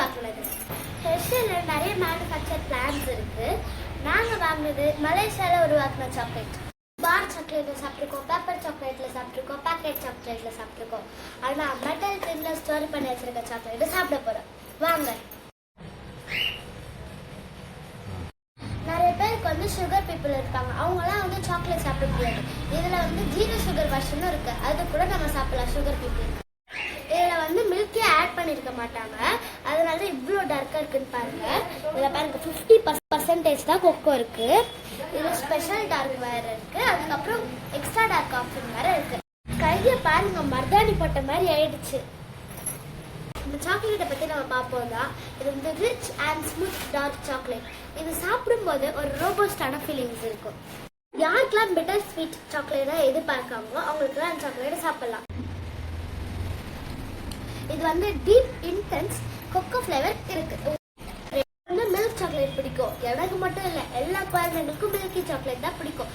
உருவாக்குனது. ஹெர்ஷேல நிறைய manufacture plans இருக்கு. நாங்கள் வாங்கினது மலேசியாவில் உருவாக்குன சாக்லேட். பார் சாக்லேட்ல சாப்பிட்ருக்கோம், பேப்பர் சாக்லேட்ல சாப்பிட்ருக்கோம், பேக்கெட் சாக்லேட்ல சாப்பிட்ருக்கோம். ஆனால் மெட்டல் டின்ல ஸ்டோர் பண்ணி வச்சிருக்க சாக்லேட்டை சாப்பிட போகிறோம். வாங்க. நிறைய பேருக்கு வந்து சுகர் பீப்புள் இருப்பாங்க. அவங்களாம் வந்து சாக்லேட் சாப்பிட முடியாது. இதில் வந்து 0 சுகர் வெர்ஷனும் இருக்கு. அது கூட நம்ம சாப்பிடலாம். சுகர் பீப்புள் இதில் வந்து மில்கே ஆட் பண்ணியிருக்க மாட்டாங்க. அதனால தான் இவ்வளோ டார்க்காக இருக்குன்னு பாருங்க. இதில் பாருங்க 50% தான் கொக்கோ இருக்கு. இதில் ஸ்பெஷல் டார்க் வேறு இருக்கு. அதுக்கப்புறம் எக்ஸ்ட்ரா டார்க் ஆப்ஷன் வேறு இருக்கு. கையை பாருங்க, மர்தாணி போட்ட மாதிரி ஆயிடுச்சு. இந்த சாக்லேட்டை பற்றி நம்ம பார்ப்போம் தான். இது வந்து rich and smooth dark chocolate. இது சாப்பிடும்போது ஒரு ரோபோஸ்டான ஃபீலிங்ஸ் இருக்கும். யாருக்கெல்லாம் பிட்டர் ஸ்வீட் சாக்லேட்டாக எதிர்பார்க்காமோ அவங்களுக்குலாம் அந்த சாக்லேட்டை சாப்பிடலாம். இது வந்து டீப் இன்டென்ஸ் கொக்கோ ஃப்ளேவர் இருக்கு. மில்க் சாக்லேட் பிடிக்கும். எனக்கு மட்டும் இல்லை, எல்லா குழந்தைங்களுக்கும் மில்கி சாக்லேட் தான் பிடிக்கும்.